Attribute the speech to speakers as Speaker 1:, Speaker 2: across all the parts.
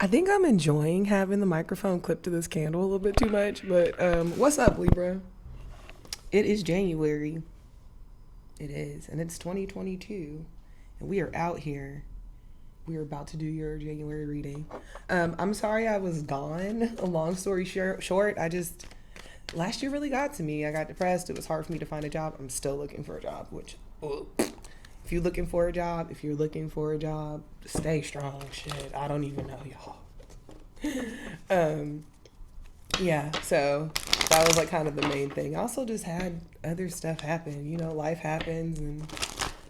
Speaker 1: I think I'm enjoying having the microphone clipped to this candle a little bit too much, but what's up, Libra? It is January. It is, and it's 2022, and we are out here. We are about to do your January reading. I'm sorry I was gone. A long story short, last year really got to me. I got depressed. It was hard for me to find a job. I'm still looking for a job, which, if you're looking for a job, stay strong. Shit, I don't even know, y'all. Yeah, so that was like kind of the main thing. I also just had other stuff happen. You know, life happens, and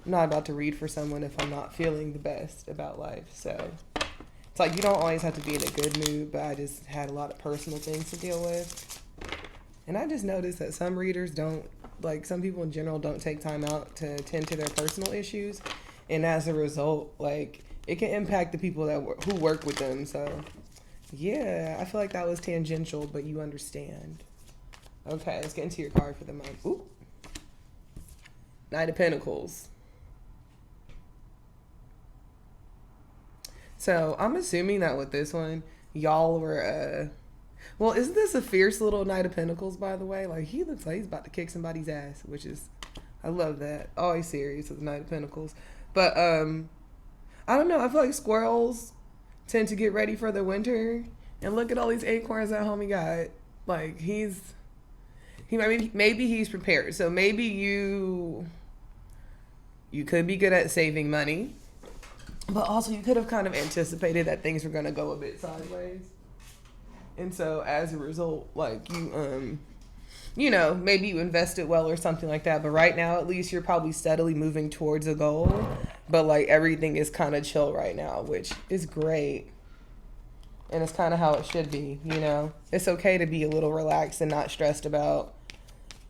Speaker 1: I'm not about to read for someone if I'm not feeling the best about life. So it's like you don't always have to be in a good mood, but I just had a lot of personal things to deal with. And I just noticed that some readers don't, like some people in general don't take time out to tend to their personal issues. And as a result, like it can impact the people who work with them. So yeah, I feel like that was tangential, but you understand. Okay, let's get into your card for the month. Ooh. Knight of Pentacles. So I'm assuming that with this one, y'all were, well, isn't this a fierce little Knight of Pentacles, by the way? Like, he looks like he's about to kick somebody's ass, which is, I love that. Always serious with the Knight of Pentacles. But, I don't know. I feel like squirrels tend to get ready for the winter. And look at all these acorns that homie got. Like, maybe he's prepared. So maybe you could be good at saving money. But also you could have kind of anticipated that things were going to go a bit sideways. And so as a result, like you know, maybe you invested well or something like that. But right now, at least you're probably steadily moving towards a goal. But like everything is kind of chill right now, which is great. And it's kind of how it should be, you know. It's okay to be a little relaxed and not stressed about,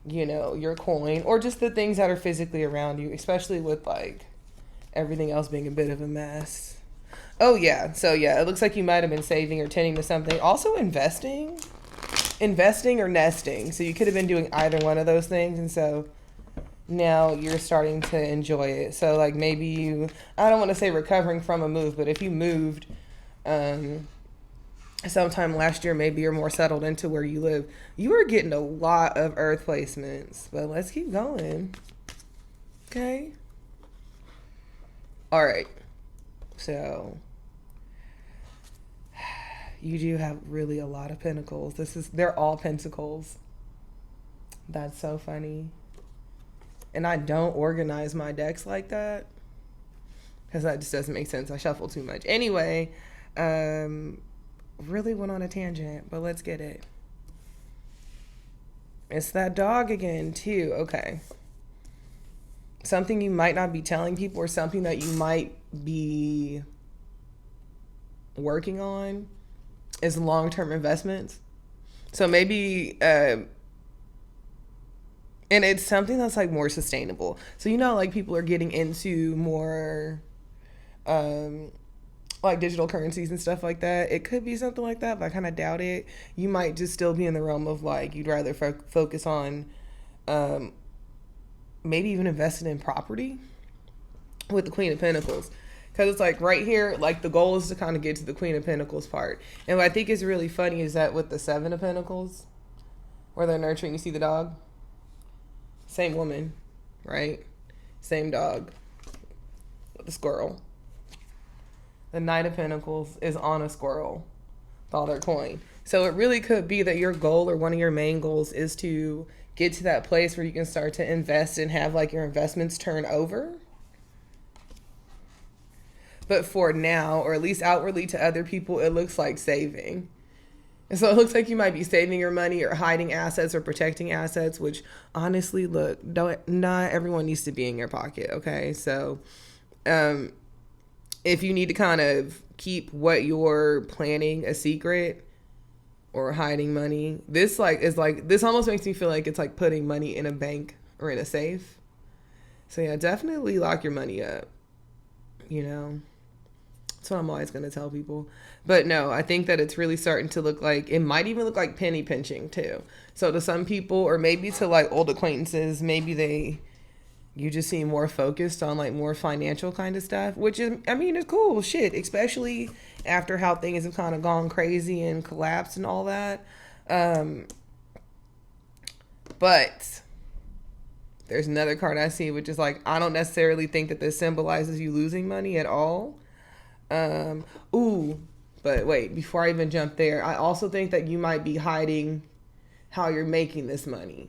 Speaker 1: you know, your coin or just the things that are physically around you, especially with like everything else being a bit of a mess. Oh yeah, so yeah, it looks like you might have been saving or tending to something. Also investing or nesting. So you could have been doing either one of those things, and so now you're starting to enjoy it. So like maybe I don't want to say recovering from a move, but if you moved sometime last year, maybe you're more settled into where you live. You are getting a lot of earth placements, but let's keep going. Okay. All right. So you do have really a lot of pentacles. They're all pentacles. That's so funny. And I don't organize my decks like that because that just doesn't make sense. I shuffle too much. Anyway, really went on a tangent, but let's get it. It's that dog again too. Okay. Something you might not be telling people or something that you might be working on is long-term investments. So maybe, and it's something that's like more sustainable. So, you know, like people are getting into more, like digital currencies and stuff like that. It could be something like that, but I kind of doubt it. You might just still be in the realm of like, you'd rather focus on, maybe even investing in property with the Queen of Pentacles. Because it's like right here, like the goal is to kind of get to the Queen of Pentacles part. And what I think is really funny is that with the Seven of Pentacles, where they're nurturing, you see the dog? Same woman, right? Same dog with the squirrel. The Knight of Pentacles is on a squirrel with all their coin. So it really could be that your goal or one of your main goals is to get to that place where you can start to invest and have like your investments turn over. But for now, or at least outwardly to other people, it looks like saving. And so it looks like you might be saving your money or hiding assets or protecting assets, which honestly, look, not everyone needs to be in your pocket, okay? So if you need to kind of keep what you're planning a secret or hiding money, this almost makes me feel like it's like putting money in a bank or in a safe. So yeah, definitely lock your money up, you know? That's what I'm always going to tell people. But no, I think that it's really starting to look like, it might even look like penny pinching too. So to some people, or maybe to like old acquaintances, maybe they you just seem more focused on like more financial kind of stuff, which is, I mean, it's cool shit, especially after how things have kind of gone crazy and collapsed and all that. But there's another card I see, which is like, I don't necessarily think that this symbolizes you losing money at all. But wait, before I even jump there, I also think that you might be hiding how you're making this money.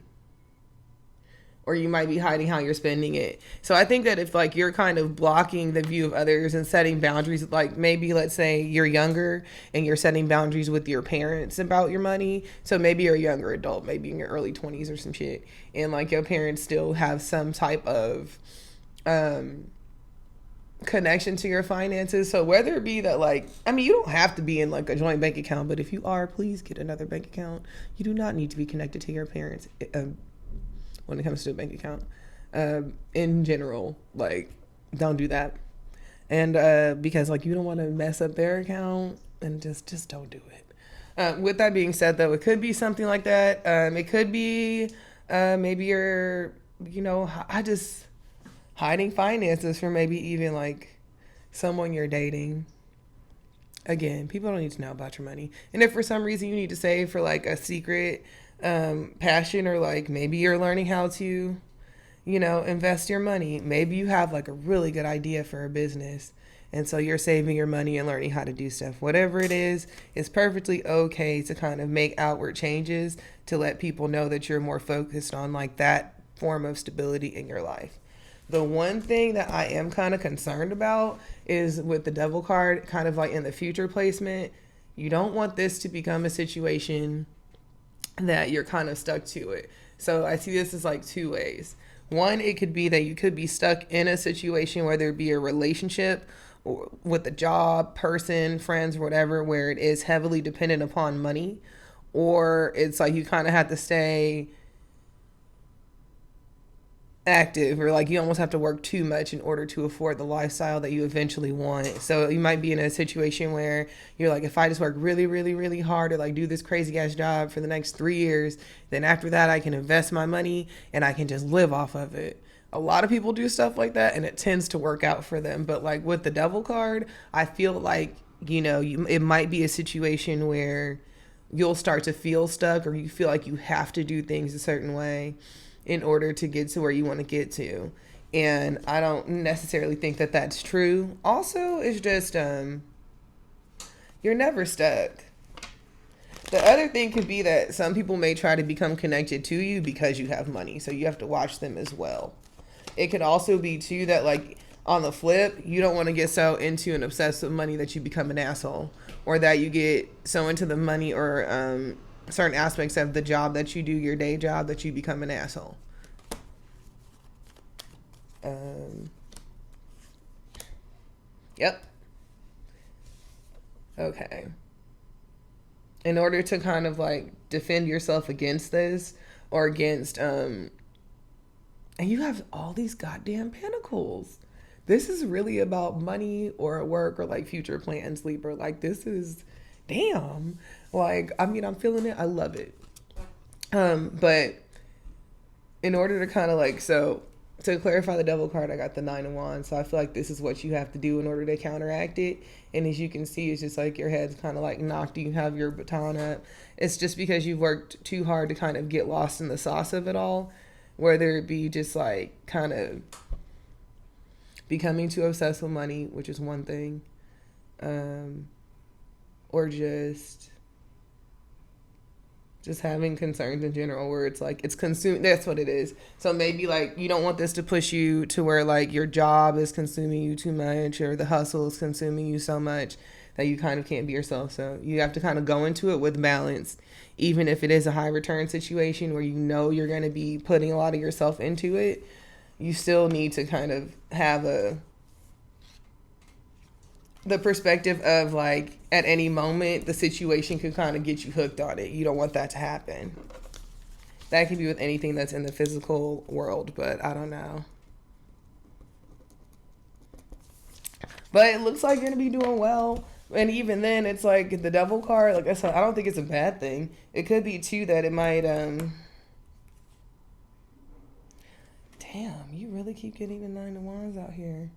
Speaker 1: Or you might be hiding how you're spending it. So I think that if like you're kind of blocking the view of others and setting boundaries, like maybe let's say you're younger and you're setting boundaries with your parents about your money. So maybe you're a younger adult, maybe in your early 20s or some shit. And like your parents still have some type of connection to your finances. So whether it be that like, I mean, you don't have to be in like a joint bank account, but if you are, please get another bank account. You do not need to be connected to your parents. When it comes to a bank account, in general, like, don't do that. And because like you don't want to mess up their account, and just don't do it. With that being said, though, it could be something like that. It could be maybe you're, I just hiding finances for maybe even like someone you're dating. Again, people don't need to know about your money. And if for some reason you need to save for like a secret passion, or like maybe you're learning how to, invest your money. Maybe you have like a really good idea for a business, and so you're saving your money and learning how to do stuff. Whatever it is, it's perfectly okay to kind of make outward changes to let people know that you're more focused on like that form of stability in your life. The one thing that I am kind of concerned about is with the Devil card, kind of like in the future placement, you don't want this to become a situation that you're kind of stuck to it. So I see this as like two ways. One, it could be that you could be stuck in a situation, whether it be a relationship or with a job, person, friends, whatever, where it is heavily dependent upon money, or it's like you kind of have to stay active, or like you almost have to work too much in order to afford the lifestyle that you eventually want. So you might be in a situation where you're like, if I just work really, really, really hard, or like do this crazy ass job for the next 3 years, then after that I can invest my money and I can just live off of it. A lot of people do stuff like that and it tends to work out for them. But like with the Devil card, I feel like, it might be a situation where you'll start to feel stuck, or you feel like you have to do things a certain way in order to get to where you want to get to. And I don't necessarily think that that's true. Also, it's just, you're never stuck. The other thing could be that some people may try to become connected to you because you have money. So you have to watch them as well. It could also be too that like on the flip, you don't want to get so into and obsessed with money that you become an asshole, or that you get so into the money or, certain aspects of the job that you do, your day job, that you become an asshole. Yep. Okay. In order to kind of like defend yourself against this, or against, and you have all these goddamn pentacles. This is really about money or work or like future plans, Libra. Like this is, damn. Like, I mean, I'm feeling it. I love it. But in order to kind of like, so to clarify the Devil card, I got the 9 of Wands. So I feel like this is what you have to do in order to counteract it. And as you can see, it's just like your head's kind of like knocked. You have your baton up. It's just because you've worked too hard to kind of get lost in the sauce of it all. Whether it be just like kind of becoming too obsessed with money, which is one thing. Or just having concerns in general, where it's like it's consumed. That's what it is. So maybe like you don't want this to push you to where like your job is consuming you too much, or the hustle is consuming you so much that you kind of can't be yourself. So you have to kind of go into it with balance, even if it is a high return situation where you're going to be putting a lot of yourself into it. You still need to kind of have the perspective of like at any moment the situation could kind of get you hooked on it. You don't want that to happen. That can be with anything that's in the physical world, but I don't know. But it looks like you're gonna be doing well. And even then, it's like the Devil card, like I said, I don't think it's a bad thing. It could be too that it might damn, Damn, you really keep getting the Nine of Wands out here.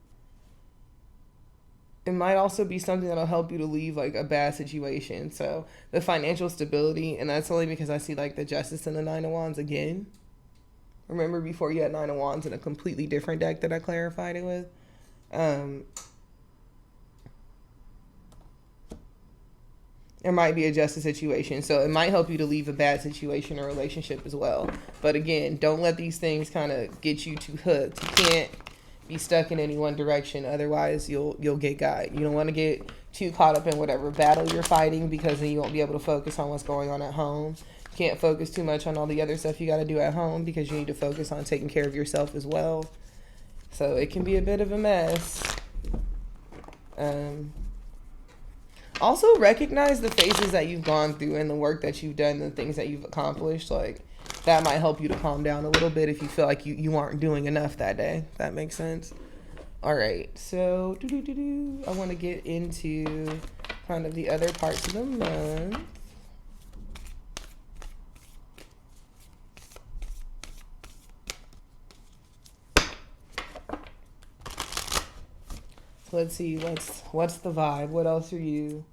Speaker 1: It might also be something that'll help you to leave like a bad situation. So the financial stability, and that's only because I see like the Justice and the Nine of Wands again. Remember before you had Nine of Wands in a completely different deck that I clarified it with? There might be a justice situation. So it might help you to leave a bad situation or relationship as well. But again, don't let these things kind of get you too hooked. You can't be stuck in any one direction. Otherwise, you'll get got. You don't want to get too caught up in whatever battle you're fighting, because then you won't be able to focus on what's going on at home. You can't focus too much on all the other stuff you got to do at home, because you need to focus on taking care of yourself as well. So it can be a bit of a mess. Also recognize the phases that you've gone through and the work that you've done and the things that you've accomplished. Like, that might help you to calm down a little bit if you feel like you aren't doing enough that day. If that makes sense. All right. So I want to get into kind of the other parts of the month. Let's see, what's the vibe? What else are you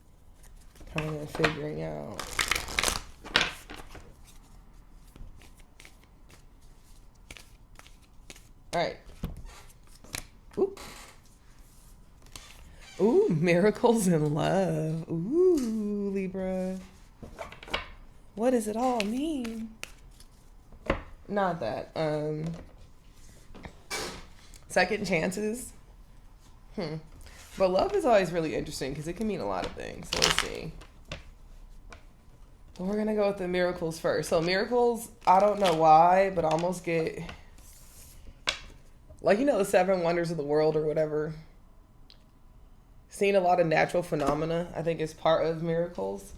Speaker 1: kind of figuring out? All right. Ooh, miracles in love. Ooh, Libra. What does it all mean? Not that. Second chances. But love is always really interesting because it can mean a lot of things. So let's see. We're going to go with the miracles first. So miracles, I don't know why, but I almost get, like, you know, the 7 wonders of the world or whatever. Seeing a lot of natural phenomena, I think, is part of miracles.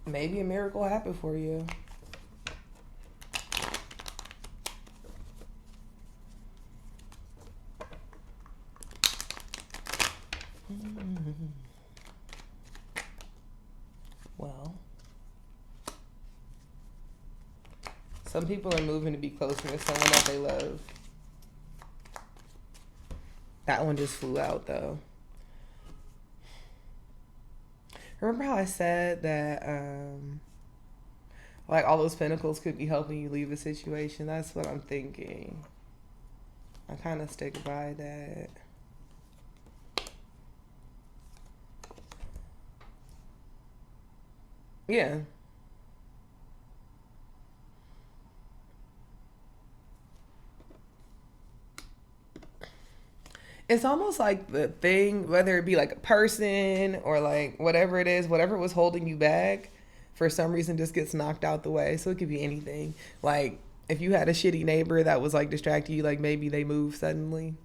Speaker 1: Maybe a miracle happened for you. Well, some people are moving to be closer to someone that they love. That one just flew out, though. Remember how I said that, like, all those pentacles could be helping you leave a situation? That's what I'm thinking. I kind of stick by that. Yeah. It's almost like the thing, whether it be like a person or like whatever it is, whatever was holding you back, for some reason just gets knocked out the way. So it could be anything. Like if you had a shitty neighbor that was like distracting you, like maybe they moved suddenly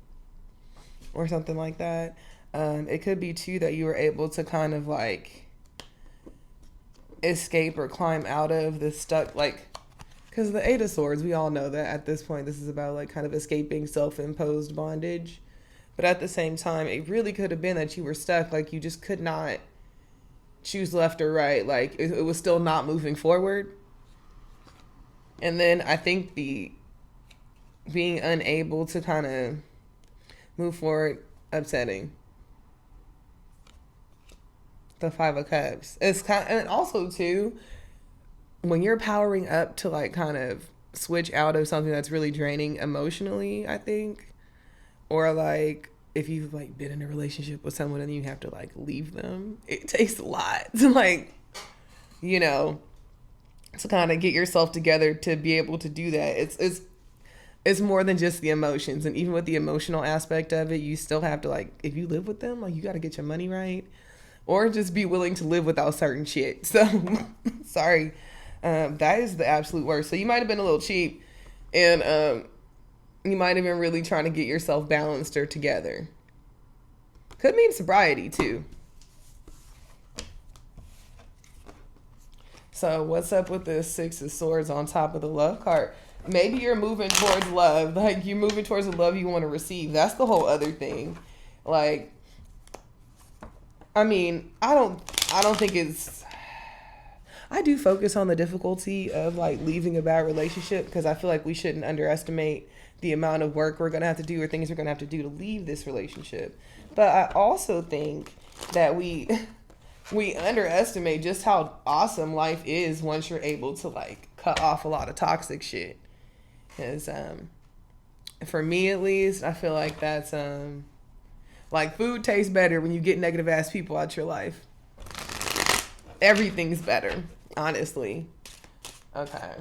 Speaker 1: or something like that. It could be too that you were able to kind of like escape or climb out of the stuck, like, because the 8 of Swords, we all know that at this point this is about like kind of escaping self-imposed bondage. But at the same time, it really could have been that you were stuck, like you just could not choose left or right, like it was still not moving forward. And then I think the being unable to kind of move forward, upsetting. The 5 of Cups. It's kind of, and also too, when you're powering up to like kind of switch out of something that's really draining emotionally, I think, or like if you've like been in a relationship with someone and you have to like leave them, it takes a lot to like, you know, to kind of get yourself together to be able to do that. It's more than just the emotions, and even with the emotional aspect of it, you still have to like, if you live with them, like you got to get your money right. Or just be willing to live without certain shit. So, sorry. That is the absolute worst. So you might have been a little cheap. And you might have been really trying to get yourself balanced or together. Could mean sobriety, too. So what's up with the 6 of Swords on top of the love card? Maybe you're moving towards love. Like, you're moving towards the love you want to receive. That's the whole other thing. Like, I mean, I don't think it's, I do focus on the difficulty of like leaving a bad relationship, because I feel like we shouldn't underestimate the amount of work we're going to have to do or things we're going to have to do to leave this relationship. But I also think that we underestimate just how awesome life is once you're able to like cut off a lot of toxic shit. Because for me at least, I feel like that's like food tastes better when you get negative ass people out your life. Everything's better, honestly. Okay.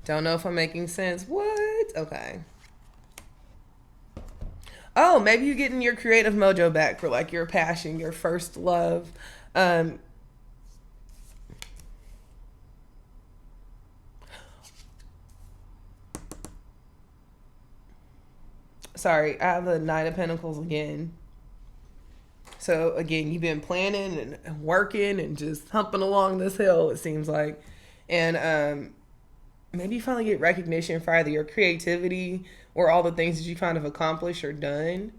Speaker 1: Don't know if I'm making sense. What? Okay. Oh, maybe you're getting your creative mojo back for like your passion, your first love. Sorry, I have the Knight of Pentacles again. So again, you've been planning and working and just humping along this hill, it seems like. And maybe you finally get recognition for either your creativity or all the things that you kind of accomplished or done.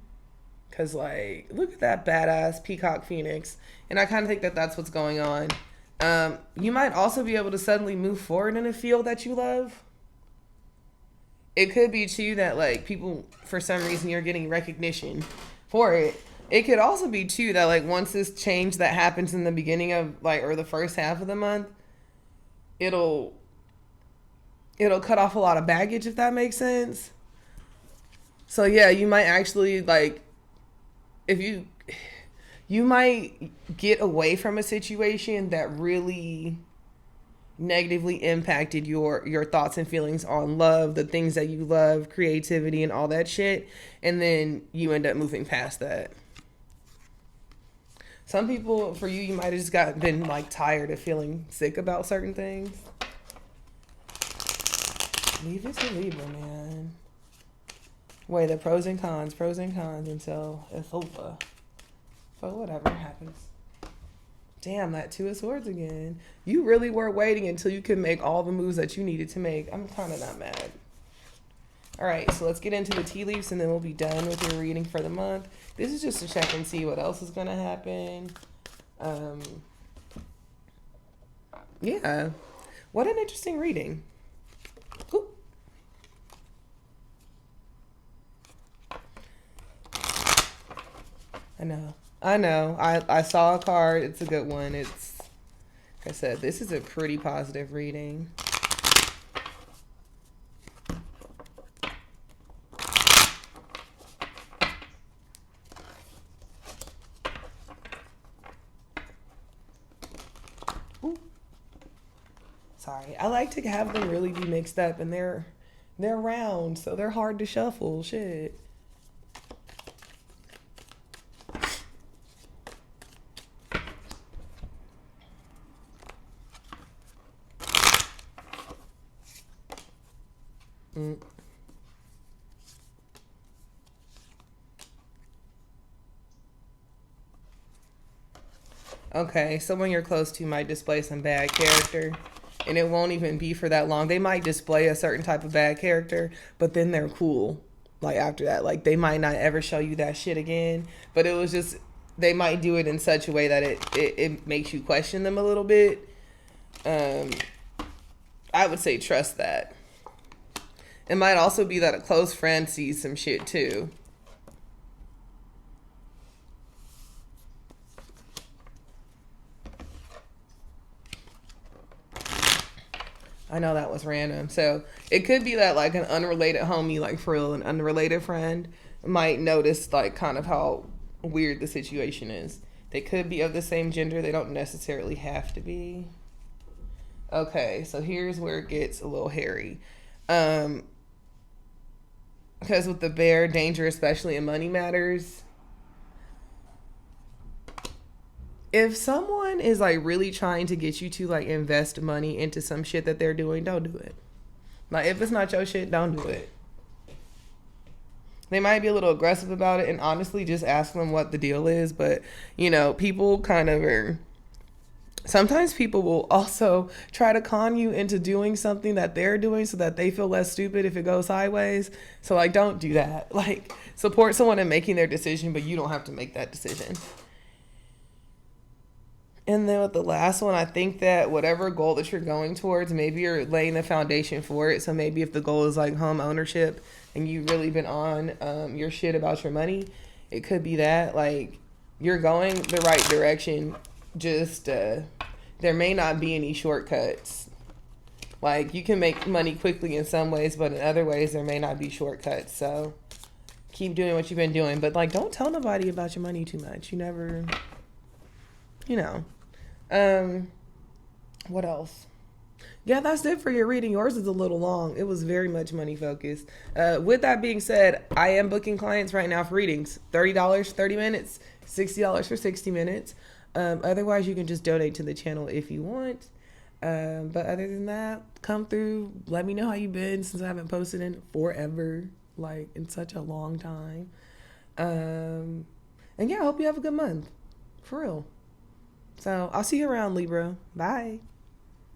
Speaker 1: Because, like, look at that badass peacock phoenix. And I kind of think that that's what's going on. You might also be able to suddenly move forward in a field that you love. It could be, too, that, like, people, for some reason, you're getting recognition for it. It could also be, too, that, like, once this change that happens in the beginning of, like, or the first half of the month, it'll cut off a lot of baggage, if that makes sense. So, yeah, you might actually, like, you might get away from a situation that really negatively impacted your thoughts and feelings on love, the things that you love, creativity, and all that shit, and then you end up moving past that. Some people, for you might have just been like tired of feeling sick about certain things. Leave it to Libra, man. Weigh the pros and cons until it's over. But whatever happens. Damn, that Two of Swords again. You really were waiting until you could make all the moves that you needed to make. I'm kind of not mad. All right, so let's get into the tea leaves and then we'll be done with your reading for the month. This is just to check and see what else is going to happen. Yeah. What an interesting reading. Ooh. I know. I saw a card. It's a good one. It's, like I said, this is a pretty positive reading. Ooh. Sorry. I like to have them really be mixed up, and they're round, so they're hard to shuffle. Shit. Okay, someone you're close to might display some bad character, and it won't even be for that long. They might display a certain type of bad character, but then they're cool. Like after that, like they might not ever show you that shit again, but it was just, they might do it in such a way that it makes you question them a little bit. I would say trust that. It might also be that a close friend sees some shit too. I know that was random. So it could be that like an unrelated homie, like for real, an unrelated friend might notice like kind of how weird the situation is. They could be of the same gender. They don't necessarily have to be. Okay, so here's where it gets a little hairy. Because with the bear, danger, especially in money matters. If someone is like really trying to get you to like invest money into some shit that they're doing, don't do it. Like if it's not your shit, don't do it. They might be a little aggressive about it, and honestly just ask them what the deal is. But you know, people kind of are, sometimes people will also try to con you into doing something that they're doing so that they feel less stupid if it goes sideways. So like don't do that. Like support someone in making their decision, but you don't have to make that decision. And then with the last one, I think that whatever goal that you're going towards, maybe you're laying the foundation for it. So maybe if the goal is like home ownership and you've really been on your shit about your money, it could be that like you're going the right direction. Just there may not be any shortcuts. Like you can make money quickly in some ways, but in other ways there may not be shortcuts. So keep doing what you've been doing, but like don't tell nobody about your money too much. You never, you know. What else? Yeah, that's it for your reading. Yours is a little long. It was very much money focused. With that being said, I am booking clients right now for readings. $30, 30 minutes, $60 for 60 minutes. Otherwise, you can just donate to the channel if you want. But other than that, come through. Let me know how you've been since I haven't posted in forever, like in such a long time. And yeah, I hope you have a good month. For real. So I'll see you around, Libra. Bye.